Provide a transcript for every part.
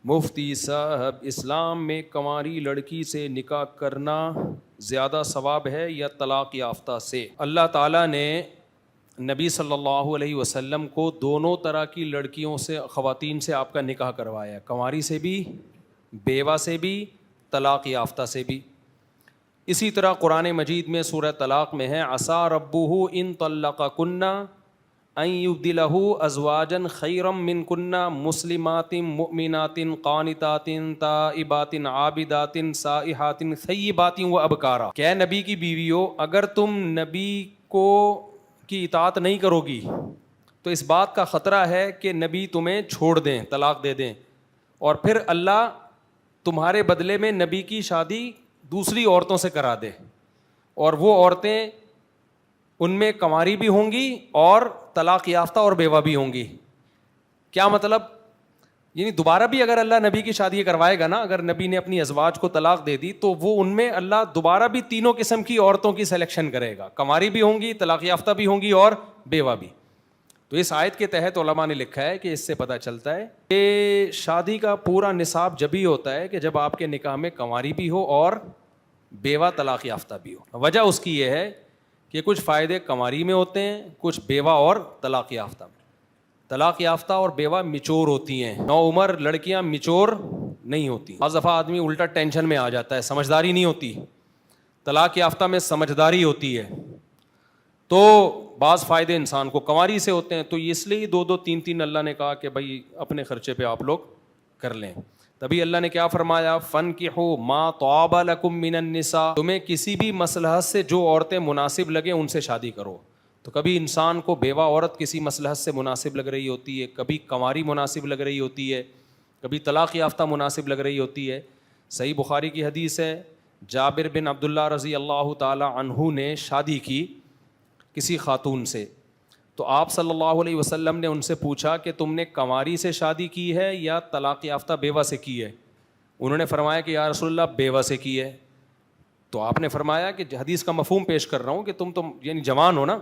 مفتی صاحب، اسلام میں کنواری لڑکی سے نکاح کرنا زیادہ ثواب ہے یا طلاق یافتہ سے؟ اللہ تعالیٰ نے نبی صلی اللہ علیہ وسلم کو دونوں طرح کی لڑکیوں سے، خواتین سے آپ کا نکاح کروایا ہے، کنواری سے بھی، بیوہ سے بھی، طلاق یافتہ سے بھی۔ اسی طرح قرآن مجید میں سورہ طلاق میں ہے عسیٰ ربہ ان طلقکن ان یبدلہ ازواجا خیرا منکن مسلمات مؤمنات قانتات تائبات عابدات سائحات ثیبات و ابکارا۔ کہ نبی کی بیویوں، اگر تم نبی کی اطاعت نہیں کرو گی تو اس بات کا خطرہ ہے کہ نبی تمہیں چھوڑ دیں، طلاق دے دیں، اور پھر اللہ تمہارے بدلے میں نبی کی شادی دوسری عورتوں سے کرا دے، اور وہ عورتیں ان میں کنواری بھی ہوں گی اور طلاق یافتہ اور بیوہ بھی ہوں گی۔ کیا مطلب؟ یعنی دوبارہ بھی اگر اللہ نبی کی شادی کروائے گا نا، اگر نبی نے اپنی ازواج کو طلاق دے دی تو وہ ان میں اللہ دوبارہ بھی تینوں قسم کی عورتوں کی سلیکشن کرے گا، کنواری بھی ہوں گی، طلاق یافتہ بھی ہوں گی اور بیوہ بھی۔ تو اس آیت کے تحت علماء نے لکھا ہے کہ اس سے پتہ چلتا ہے کہ شادی کا پورا نصاب جب ہی ہوتا ہے کہ جب آپ کے نکاح میں کنواری بھی ہو اور بیوہ طلاق یافتہ بھی ہو۔ وجہ اس کی یہ ہے کہ کچھ فائدے کنواری میں ہوتے ہیں، کچھ بیوہ اور طلاق یافتہ میں۔ طلاق یافتہ اور بیوہ میچور ہوتی ہیں، نوعمر لڑکیاں میچور نہیں ہوتی۔ بعض دفعہ آدمی الٹا ٹینشن میں آ جاتا ہے، سمجھداری نہیں ہوتی۔ طلاق یافتہ میں سمجھداری ہوتی ہے، تو بعض فائدے انسان کو کنواری سے ہوتے ہیں۔ تو اس لیے دو دو تین تین اللہ نے کہا کہ بھائی اپنے خرچے پہ آپ لوگ کر لیں۔ تبھی اللہ نے کیا فرمایا؟ فَانْكِحُوا مَا طَابَ لَكُم مِّنَ النِّسَاءِ، تمہیں کسی بھی مصلحت سے جو عورتیں مناسب لگیں ان سے شادی کرو۔ تو کبھی انسان کو بیوہ عورت کسی مصلحت سے مناسب لگ رہی ہوتی ہے، کبھی کنواری مناسب لگ رہی ہوتی ہے، کبھی طلاق یافتہ مناسب لگ رہی ہوتی ہے۔ صحیح بخاری کی حدیث ہے، جابر بن عبداللہ رضی اللہ تعالی عنہ نے شادی کی کسی خاتون سے، تو آپ صلی اللہ علیہ وسلم نے ان سے پوچھا کہ تم نے کنواری سے شادی کی ہے یا طلاق یافتہ بیوہ سے کی ہے؟ انہوں نے فرمایا کہ یا رسول اللہ بیوہ سے کی ہے۔ تو آپ نے فرمایا کہ حدیث کا مفہوم پیش کر رہا ہوں کہ تم یعنی جوان ہو نا،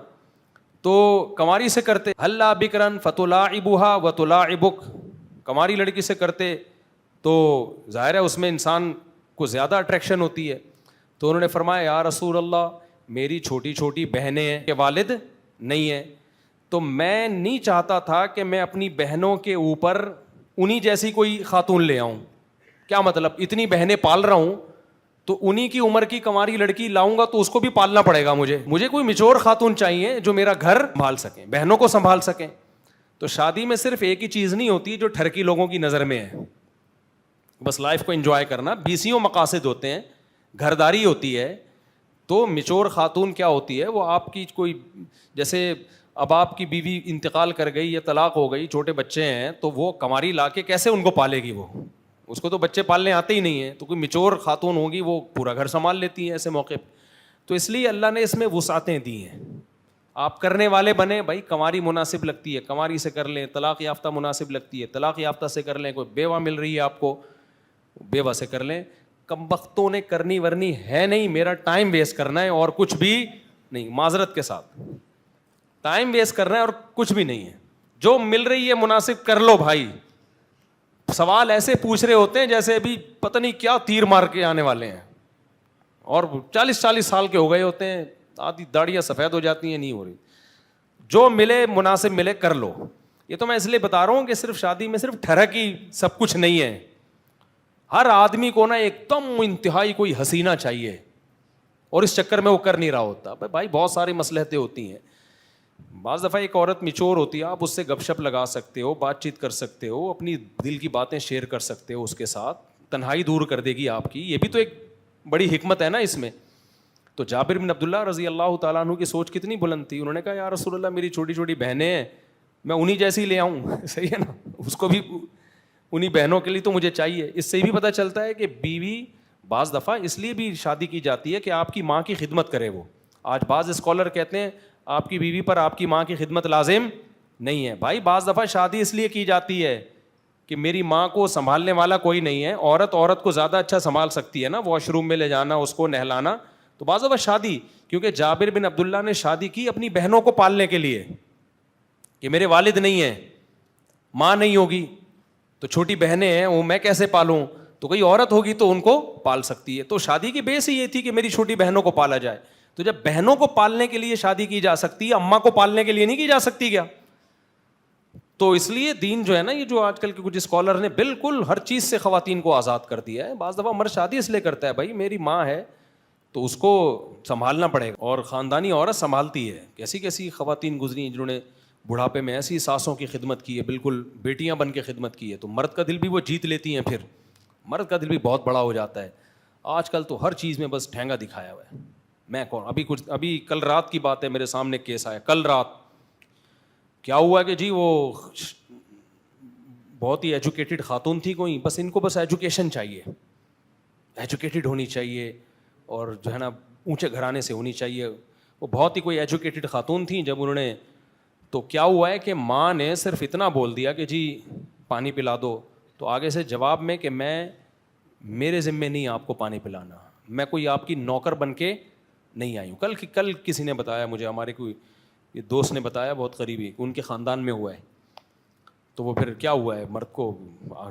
تو کنواری سے کرتے ہلا بکرن فتلاعبها وتلاعبک، کنواری لڑکی سے کرتے تو ظاہر ہے اس میں انسان کو زیادہ اٹریکشن ہوتی ہے۔ تو انہوں نے فرمایا یا رسول اللہ میری چھوٹی چھوٹی بہنیں ہیں کہ والد نہیں ہیں، تو میں نہیں چاہتا تھا کہ میں اپنی بہنوں کے اوپر انہی جیسی کوئی خاتون لے آؤں۔ کیا مطلب؟ اتنی بہنیں پال رہا ہوں تو انہی کی عمر کی کنواری لڑکی لاؤں گا تو اس کو بھی پالنا پڑے گا، مجھے کوئی میچور خاتون چاہیے جو میرا گھر سنبھال سکیں، بہنوں کو سنبھال سکیں۔ تو شادی میں صرف ایک ہی چیز نہیں ہوتی جو ٹھرکی لوگوں کی نظر میں ہے، بس لائف کو انجوائے کرنا، بیسیوں مقاصد ہوتے ہیں، گھرداری ہوتی ہے۔ تو میچور خاتون کیا ہوتی ہے؟ وہ آپ کی کوئی، جیسے اب آپ کی بیوی انتقال کر گئی یا طلاق ہو گئی، چھوٹے بچے ہیں، تو وہ کنواری لا کے کیسے ان کو پالے گی؟ وہ اس کو تو بچے پالنے آتے ہی نہیں ہیں، تو کوئی میچور خاتون ہوگی وہ پورا گھر سنبھال لیتی ہیں ایسے موقع پہ۔ تو اس لیے اللہ نے اس میں وسعتیں دی ہیں، آپ کرنے والے بنے، بھائی کنواری مناسب لگتی ہے کنواری سے کر لیں، طلاق یافتہ مناسب لگتی ہے طلاق یافتہ سے کر لیں، کوئی بیوہ مل رہی ہے آپ کو بیوہ سے کر لیں۔ کم بختوں نے کرنی ورنی ہے نہیں، میرا ٹائم ویسٹ کرنا ہے اور کچھ بھی نہیں، معذرت کے ساتھ ٹائم ویسٹ کرنا ہے اور کچھ بھی نہیں ہے، جو مل رہی ہے مناسب کر لو بھائی۔ سوال ایسے پوچھ رہے ہوتے ہیں جیسے ابھی پتہ نہیں کیا تیر مار کے آنے والے ہیں، اور 40 سال کے ہو گئے ہوتے ہیں، آدھی داڑیاں سفید ہو جاتی ہیں، نہیں ہو رہی۔ جو ملے مناسب ملے کر لو۔ یہ تو میں اس لیے بتا رہا ہوں کہ صرف شادی میں صرف ٹھڑک ہی سب کچھ نہیں ہے، ہر آدمی کو نا ایک دم انتہائی کوئی حسینہ چاہیے، اور اس چکر میں وہ کر نہیں رہا ہوتا۔ بھائی بہت ساری مصلحتیں ہوتی ہیں، بعض دفعہ ایک عورت میچور ہوتی ہے، آپ اس سے گپ شپ لگا سکتے ہو، بات چیت کر سکتے ہو، اپنی دل کی باتیں شیئر کر سکتے ہو اس کے ساتھ، تنہائی دور کر دے گی آپ کی، یہ بھی تو ایک بڑی حکمت ہے نا اس میں۔ تو جابر بن عبداللہ رضی اللہ تعالیٰ عنہ کی سوچ کتنی بلند تھی، انہوں نے کہا یا رسول اللہ میری چھوٹی چھوٹی بہنیں ہیں، میں انہی جیسی لے آؤں؟ صحیح ہے نا، اس کو بھی انہی بہنوں کے لیے تو مجھے چاہیے۔ اس سے بھی پتہ چلتا ہے کہ بیوی بعض دفعہ اس لیے بھی شادی کی جاتی ہے کہ آپ کی ماں کی خدمت کرے وہ۔ آج بعض اسکالر کہتے ہیں آپ کی بیوی پر آپ کی ماں کی خدمت لازم نہیں ہے۔ بھائی بعض دفعہ شادی اس لیے کی جاتی ہے کہ میری ماں کو سنبھالنے والا کوئی نہیں ہے، عورت کو زیادہ اچھا سنبھال سکتی ہے نا، واش روم میں لے جانا، اس کو نہلانا۔ تو بعض دفعہ شادی، کیونکہ جابر بن عبداللہ نے شادی کی اپنی بہنوں کو پالنے کے لیے کہ میرے والد نہیں ہیں، ماں نہیں ہوگی، تو چھوٹی بہنیں ہیں وہ میں کیسے پالوں؟ تو کوئی عورت ہوگی تو ان کو پال سکتی ہے. تو شادی کی بیس ہی یہ تھی کہ میری چھوٹی بہنوں کو پالا جائے. تو جب بہنوں کو پالنے کے لیے شادی کی جا سکتی ہے, اماں کو پالنے کے لیے نہیں کی جا سکتی کیا؟ تو اس لیے دین جو ہے نا, یہ جو آج کل کے کچھ اسکالر نے بالکل ہر چیز سے خواتین کو آزاد کر دیا ہے. بعض دفعہ مرد شادی اس لیے کرتا ہے, بھائی میری ماں ہے تو اس کو سنبھالنا پڑے گا, اور خاندانی عورت سنبھالتی ہے. کیسی کیسی خواتین گزری ہیں جنہوں نے بڑھاپے میں ایسی ساسوں کی خدمت کی ہے, بالکل بیٹیاں بن کے خدمت کی ہے. تو مرد کا دل بھی وہ جیت لیتی ہیں, پھر مرد کا دل بھی بہت بڑا ہو جاتا ہے. آج کل تو ہر چیز میں بس ٹھینگا دکھایا ہوا ہے. میں کون, ابھی کل رات کی بات ہے, میرے سامنے کیس آیا کل رات. کیا ہوا کہ جی وہ بہت ہی ایجوکیٹڈ خاتون تھی کوئی, بس ان کو بس ایجوکیشن چاہیے, ایجوکیٹڈ ہونی چاہیے, اور جو ہے نا اونچے گھرانے سے ہونی چاہیے. وہ بہت ہی کوئی ایجوکیٹڈ خاتون تھیں. جب انہوں نے, تو کیا ہوا ہے کہ ماں نے صرف اتنا بول دیا کہ جی پانی پلا دو, تو آگے سے جواب میں کہ میرے ذمے نہیں آپ کو پانی پلانا, میں کوئی آپ کی نوکر بن کے نہیں آئی ہوں. کل کسی نے بتایا مجھے, ہمارے کوئی یہ دوست نے بتایا بہت قریبی, ان کے خاندان میں ہوا ہے. تو وہ پھر کیا ہوا ہے, مرد کو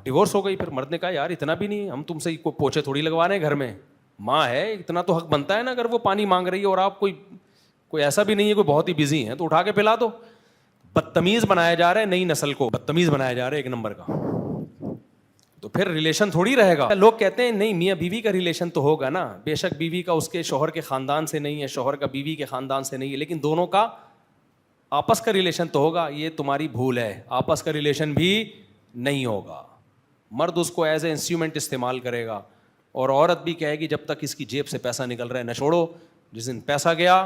ڈیورس ہو گئی. پھر مرد نے کہا یار اتنا بھی نہیں, ہم تم سے کوئی پوچھے تھوڑی لگوا رہے ہیں گھر میں, ماں ہے اتنا تو حق بنتا ہے نا. اگر وہ پانی مانگ رہی ہے اور آپ کوئی ایسا بھی نہیں ہے کوئی بہت ہی بزی ہے, تو اٹھا کے پلا دو. بدتمیز بنایا جا رہا ہے, نئی نسل کو بدتمیز بنایا جا رہا ہے ایک نمبر کا. تو پھر ریلیشن تھوڑی رہے گا. لوگ کہتے ہیں نہیں میاں بیوی کا ریلیشن تو ہوگا نا, بے شک بیوی کا اس کے شوہر کے خاندان سے نہیں ہے, شوہر کا بیوی کے خاندان سے نہیں ہے, لیکن دونوں کا آپس کا ریلیشن تو ہوگا. یہ تمہاری بھول ہے, آپس کا ریلیشن بھی نہیں ہوگا. مرد اس کو ایز اے انسٹرومنٹ استعمال کرے گا, اور عورت بھی کہے گی جب تک اس کی جیب سے پیسہ نکل رہا ہے نہ چھوڑو. جس دن پیسہ گیا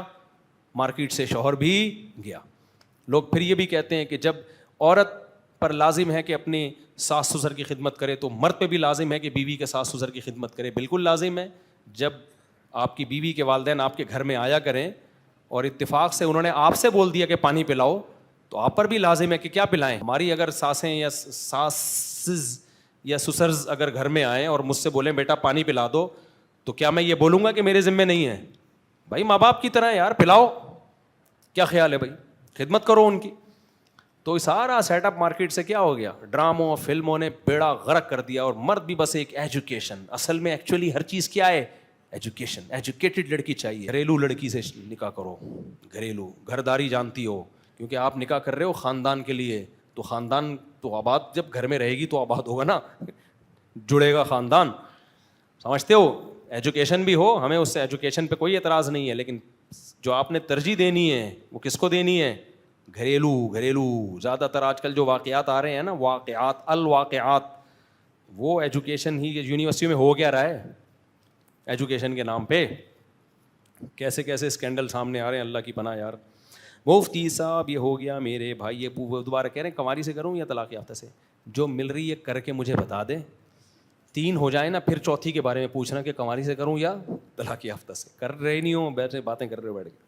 مارکیٹ سے شوہر بھی گیا. لوگ پھر یہ بھی کہتے ہیں کہ جب عورت پر لازم ہے کہ اپنی ساس سسر کی خدمت کرے, تو مرد پہ بھی لازم ہے کہ بیوی کے ساس سسر کی خدمت کرے. بالکل لازم ہے. جب آپ کی بیوی کے والدین آپ کے گھر میں آیا کریں اور اتفاق سے انہوں نے آپ سے بول دیا کہ پانی پلاؤ, تو آپ پر بھی لازم ہے کہ کیا پلائیں. ہماری اگر ساسیں یا ساسز یا سسرز اگر گھر میں آئیں اور مجھ سے بولیں بیٹا پانی پلا دو, تو کیا میں یہ بولوں گا کہ میرے ذمہ نہیں ہے؟ بھائی ماں باپ کی طرح یار پلاؤ, کیا خیال ہے بھائی, خدمت کرو ان کی. تو سارا سیٹ اپ مارکیٹ سے کیا ہو گیا, ڈراموں فلموں نے بیڑا غرق کر دیا. اور مرد بھی بس ایک ایجوکیشن, اصل میں ایکچولی ہر چیز کیا ہے, ایجوکیشن. ایجوکیٹڈ لڑکی چاہیے. گھریلو لڑکی سے نکاح کرو, گھریلو گھرداری جانتی ہو, کیونکہ آپ نکاح کر رہے ہو خاندان کے لیے, تو خاندان تو آباد, جب گھر میں رہے گی تو آباد ہوگا نا, جڑے گا خاندان. سمجھتے ہو, ایجوکیشن بھی ہو, ہمیں اس سے ایجوکیشن پہ کوئی اعتراض نہیں ہے, لیکن جو آپ نے ترجیح دینی ہے وہ کس کو دینی ہے؟ گھریلو. زیادہ تر آج کل جو واقعات آ رہے ہیں نا, الواقعات, وہ ایجوکیشن ہی یونیورسٹیوں میں ہو گیا رہا ہے. ایجوکیشن کے نام پہ کیسے کیسے اسکینڈل سامنے آ رہے ہیں, اللہ کی پناہ یار. مفتی صاحب یہ ہو گیا میرے بھائی, یہ دوبارہ کہہ رہے ہیں کنواری سے کروں یا طلاق یافتہ سے؟ جو مل رہی ہے کر کے مجھے بتا دیں, 3 ہو جائیں نا, پھر چوتھی کے بارے میں پوچھنا کہ کنواری سے کروں یا طلاق یافتہ سے. کر رہے نہیں ہوں, بیٹھے باتیں کر رہے ہو بیٹھ کے.